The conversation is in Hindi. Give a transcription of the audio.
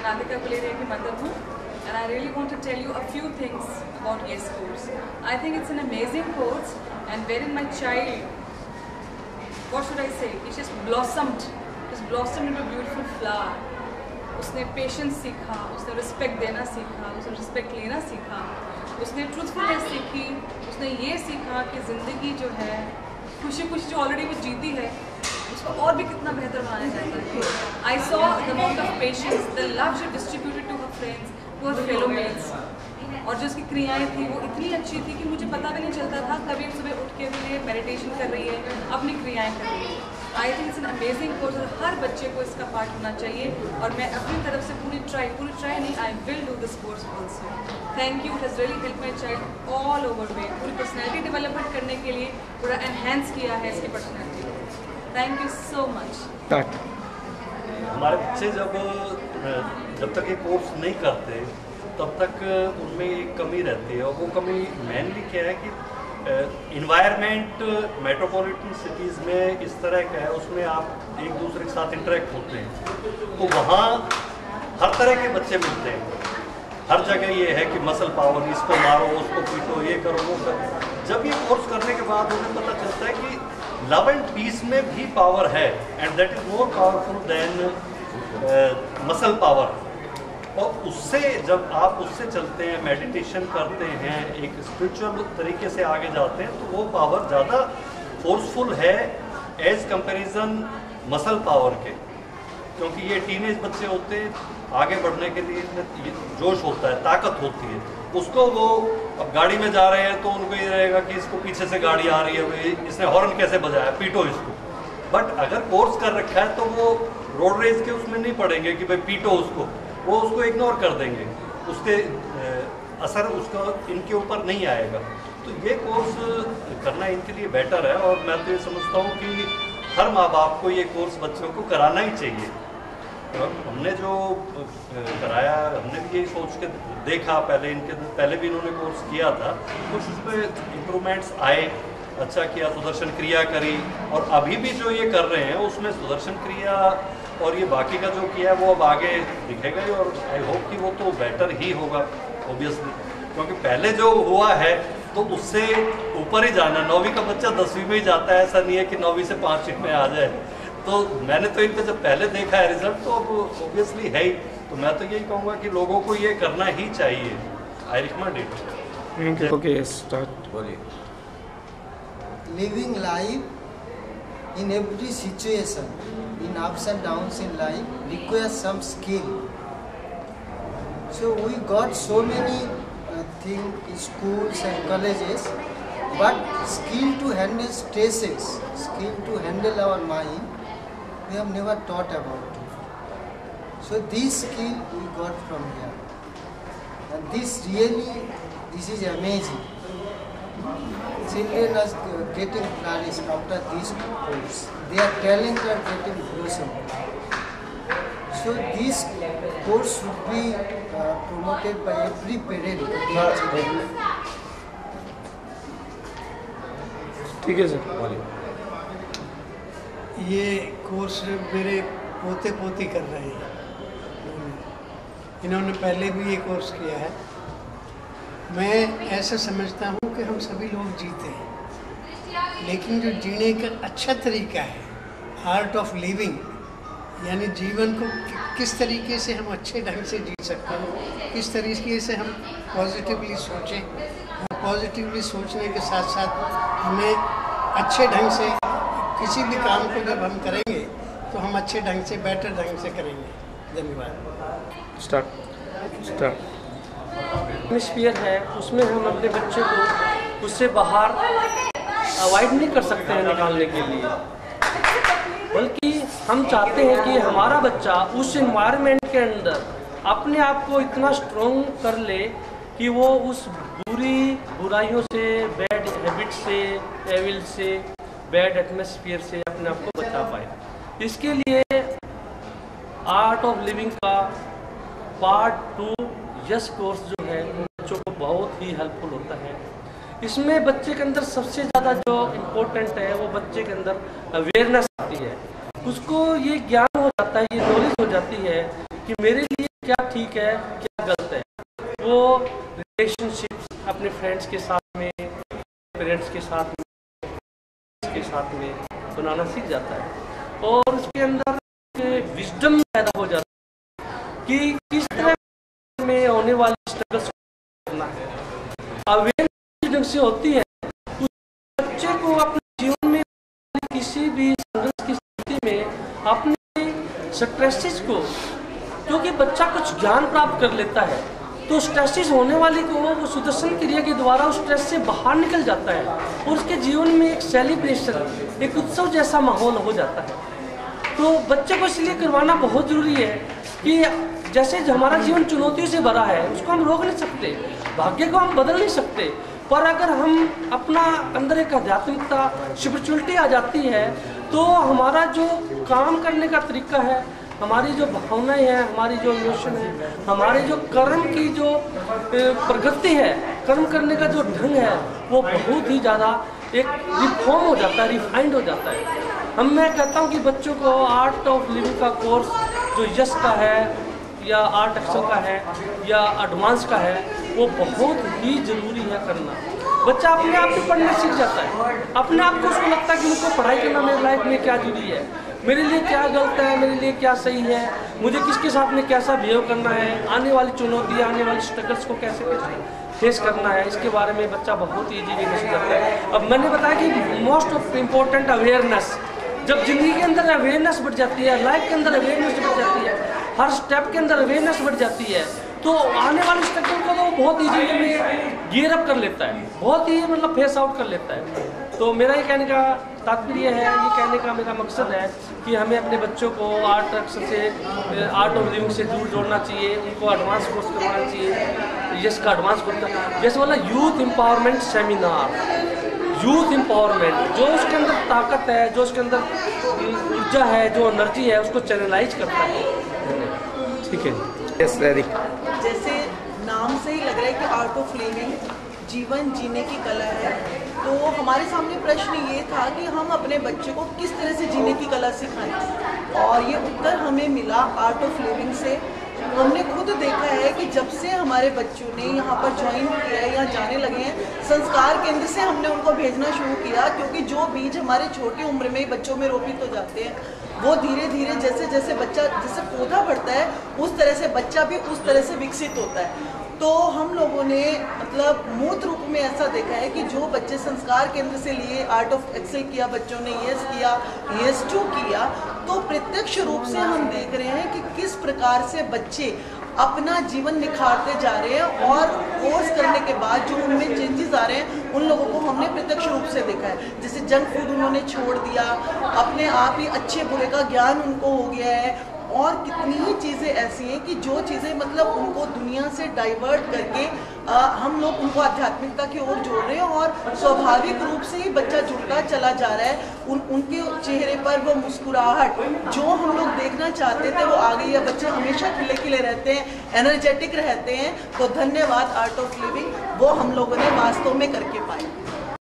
Radhika Kulere की mother हूँ, and I really want to tell you a few things about YES course. I think it's an amazing course, and wherein my child, what should I say, he just blossomed into a beautiful flower. उसने पेशेंस सीखा, उसने रिस्पेक्ट देना सीखा, उसने रिस्पेक्ट लेना सीखा, उसने ट्रूथफुलनेस सीखी, उसने ये सीखा कि ज़िंदगी जो है खुशी खुशी जो ऑलरेडी वो जीती है उसको और भी कितना बेहतर बनाया जाता है. I saw the amount of patience, the love she distributed to her friends, to her fellow mates, और जो उसकी क्रियाएँ थी वो इतनी अच्छी थी कि मुझे पता भी नहीं चलता था कभी सुबह उठ के भी मेडिटेशन कर रही है, अपनी क्रियाएँ कर रही है. I think it's an amazing course, हर बच्चे को इसका पार्ट होना चाहिए, और मैं अपनी तरफ से पूरी ट्राई नहीं, I will do this course also. Thank you, it has really help my child all over way. पूरी पर्सनैलिटी डेवलपमेंट करने के लिए पूरा एनहेंस किया है इसकी personality. Thank you so much. हमारे बच्चे जब तक ये कोर्स नहीं करते तब तक उनमें एक कमी रहती है, और वो कमी मेनली क्या है कि इन्वायरमेंट मेट्रोपॉलिटन सिटीज़ में इस तरह का है, उसमें आप एक दूसरे के साथ इंटरेक्ट होते हैं, तो वहाँ हर तरह के बच्चे मिलते हैं. हर जगह ये है कि मसल पावर, इसको मारो, उसको पीटो, ये करो, वो करो. जब ये कोर्स करने के बाद उन्हें पता चलता है कि लव एंड पीस में भी पावर है, and that is more powerful than muscle power. और उससे जब आप उससे चलते हैं, मेडिटेशन करते हैं, एक स्पिरिचुअल तरीके से आगे जाते हैं, तो वो पावर ज़्यादा फोर्सफुल है एज कंपैरिजन मसल पावर के. क्योंकि ये टीनेज बच्चे होते हैं, आगे बढ़ने के लिए जोश होता है, ताकत होती है. उसको वो अब गाड़ी में जा रहे हैं तो उनको ये रहेगा कि इसको पीछे से गाड़ी आ रही है, इसने हॉर्न कैसे बजाया, पीटो इसको. बट अगर कोर्स कर रखा है तो वो रोड रेस के उसमें नहीं पड़ेंगे कि भाई पीटो उसको, वो उसको इग्नोर कर देंगे, उसके असर उसका इनके ऊपर नहीं आएगा. तो ये कोर्स करना इनके लिए बेटर है, और मैं तो ये समझता हूँ कि हर माँ बाप को ये कोर्स बच्चों को कराना ही चाहिए. तो हमने जो कराया, हमने भी यही सोच के देखा, पहले भी इन्होंने कोर्स किया था, कुछ उसमें इम्प्रूवमेंट्स आए, अच्छा किया, सुदर्शन क्रिया करी, और अभी भी जो ये कर रहे हैं उसमें सुदर्शन क्रिया और ये बाकी का जो किया है वो अब आगे दिखेगा ही, और आई होप कि वो तो बेटर ही होगा ऑब्वियसली, क्योंकि पहले जो हुआ है तो उससे ऊपर ही जाना. 9वीं का बच्चा 10वीं में ही जाता है, ऐसा नहीं है कि 9वीं से 5वीं में आ जाए. तो मैंने तो इनका जब पहले देखा है रिजल्ट, तो अब ऑब्वियसली है ही. तो मैं तो यही कहूँगा कि लोगों को ये करना ही चाहिए. I recommend it. Okay, start. बोलिए. Living life in every situation, in ups and downs in life, requires some skill. So we got so many things in schools and colleges, but skill to handle stresses, skill to handle our mind, we have never taught about it. So this skill we got from here, and this is amazing. Children are getting flourished after this course. Their talent are getting blossomed. So this course should be promoted by every parent to their children. ठीक है सर. ये कोर्स मेरे पोते पोती कर रहे हैं. इन्होंने पहले भी ये कोर्स किया है. मैं ऐसा समझता हूँ कि हम सभी लोग जीते हैं, लेकिन जो जीने का अच्छा तरीका है, आर्ट ऑफ लिविंग, यानी जीवन को किस तरीके से हम अच्छे ढंग से जी सकते हैं, किस तरीके से हम पॉजिटिवली सोचें, और पॉजिटिवली सोचने के साथ साथ हमें अच्छे ढंग से किसी भी काम को जब हम करेंगे तो हम अच्छे ढंग से, बेटर ढंग से करेंगे. धन्यवाद. स्टार्ट. एटमॉस्फेयर है उसमें हम अपने बच्चे को उससे बाहर अवॉइड नहीं कर सकते हैं निकालने के लिए, बल्कि हम चाहते हैं कि हमारा बच्चा उस एनवायरनमेंट के अंदर अपने आप को इतना स्ट्रॉन्ग कर ले कि वो उस बुराइयों से, बैड हैबिट से, एविल से, बैड एटमॉस्फेयर से अपने आप को बचा पाए. इसके लिए आर्ट ऑफ लिविंग का पार्ट 2 यस कोर्स जो है बच्चों को बहुत ही हेल्पफुल होता है. इसमें बच्चे के अंदर सबसे ज़्यादा जो इम्पोर्टेंट है वो बच्चे के अंदर अवेयरनेस आती है. उसको ये ज्ञान हो जाता है, ये नॉलेज हो जाती है कि मेरे लिए क्या ठीक है क्या गलत है। वो रिलेशनशिप अपने फ्रेंड्स के साथ में, पेरेंट्स के साथ में बनाना सीख जाता है और उसके अंदर विजडम पैदा हो जाता है कि किस तरह में होने वाली स्ट्रगल्स करना है। अवेयरनेस ढंग से होती है उस बच्चे को अपने जीवन में किसी भी संघर्ष की स्थिति में अपने स्ट्रेसेस को, क्योंकि बच्चा कुछ ज्ञान प्राप्त कर लेता है तो स्ट्रेसेस होने वाली को वो सुदर्शन क्रिया के द्वारा उस स्ट्रेस से बाहर निकल जाता है और उसके जीवन में एक सेलिब्रेशन, एक उत्सव जैसा माहौल हो जाता है। तो बच्चे को इसलिए करवाना बहुत ज़रूरी है कि जैसे हमारा जीवन चुनौतियों से भरा है उसको हम रोक नहीं सकते, भाग्य को हम बदल नहीं सकते, पर अगर हम अपना अंदर एक आध्यात्मिकता स्पिरिचुअलिटी आ जाती है तो हमारा जो काम करने का तरीका है, हमारी जो भावनाएं हैं, हमारी जो इमोशन है, हमारे जो कर्म की जो प्रगति है, कर्म करने का जो ढंग है वो बहुत ही ज़्यादा एक रिफॉर्म हो जाता है, रिफाइंड हो जाता है। मैं कहता हूँ कि बच्चों को आर्ट ऑफ लिविंग का कोर्स जो यश का है या आर्ट एक्सेल का है या एडवांस का है वो बहुत ही ज़रूरी है करना। बच्चा अपने आप को पढ़ना सीख जाता है, अपने आप को उसको लगता है कि मुझको पढ़ाई करना मेरी लाइफ में क्या जरूरी है, मेरे लिए क्या गलत है, मेरे लिए क्या सही है, मुझे किसके साथ में कैसा बिहेव करना है, आने वाली चुनौतियाँ, आने वाली स्ट्रगल्स को कैसे फेस करना है, इसके बारे में बच्चा बहुत ईजीली समझ जाता है। अब मैंने बताया कि मोस्ट ऑफ इम्पोर्टेंट अवेयरनेस, जब जिंदगी के अंदर अवेयरनेस बढ़ जाती है, लाइफ के अंदर अवेयरनेस बढ़ जाती है, हर स्टेप के अंदर अवेयरनेस बढ़ जाती है तो आने वाले स्ट्रगल को तो बहुत ईजीली में गियर अप कर लेता है, बहुत ही मतलब फेस आउट कर लेता है। तो मेरा ये कहने का तात्पर्य है, ये कहने का मेरा मकसद है कि हमें अपने बच्चों को आर्ट से, आर्ट ऑफ लिविंग से दूर जोड़ना चाहिए, उनको एडवांस कोर्स करवाना चाहिए। यस का एडवांस कोर्स जैसे वाला youth empowerment seminar, youth empowerment, जो उसके अंदर ताकत है, जो उसके अंदर ऊर्जा है, जो एनर्जी है, उसको चैनलाइज करता है। ठीक है, यस वेरी। जैसे नाम से ही लग रहा है कि आर्ट ऑफ लिविंग जीवन जीने की कला है, तो हमारे सामने प्रश्न ये था कि हम अपने बच्चे को किस तरह से जीने की कला सिखाएं और ये उत्तर हमें मिला आर्ट ऑफ लिविंग से। हमने खुद देखा है कि जब से हमारे बच्चों ने यहाँ पर ज्वाइन किया है, यहाँ जाने लगे हैं, संस्कार केंद्र से हमने उनको भेजना शुरू किया, क्योंकि जो बीज हमारे छोटी उम्र में ही बच्चों में रोपित हो जाते हैं वो धीरे धीरे जैसे जैसे बच्चा, जैसे पौधा बढ़ता है उस तरह से बच्चा भी उस तरह से विकसित होता है। तो हम लोगों ने मतलब मूर्त रूप में ऐसा देखा है कि जो बच्चे संस्कार केंद्र से लिए, आर्ट ऑफ एक्सेल किया, बच्चों ने यस किया, यस 2 किया, तो प्रत्यक्ष रूप से हम देख रहे हैं कि किस प्रकार से बच्चे अपना जीवन निखारते जा रहे हैं और कोर्स करने के बाद जो उनमें चेंजेस आ रहे हैं उन लोगों को हमने प्रत्यक्ष रूप से देखा है। जैसे जंक फूड उन्होंने छोड़ दिया, अपने आप ही अच्छे बुरे का ज्ञान उनको हो गया है, और कितनी ही चीज़ें ऐसी हैं कि जो चीज़ें मतलब उनको दुनिया से डाइवर्ट करके हम लोग उनको आध्यात्मिकता की ओर जोड़ रहे हैं और स्वाभाविक रूप से ही बच्चा जुड़ता चला जा रहा है। उनके चेहरे पर वो मुस्कुराहट जो हम लोग देखना चाहते थे वो आ गई है। बच्चे हमेशा खिले खिले रहते हैं, एनर्जेटिक रहते हैं। तो धन्यवाद आर्ट ऑफ लिविंग, वो हम लोगों ने वास्तव में करके पाए।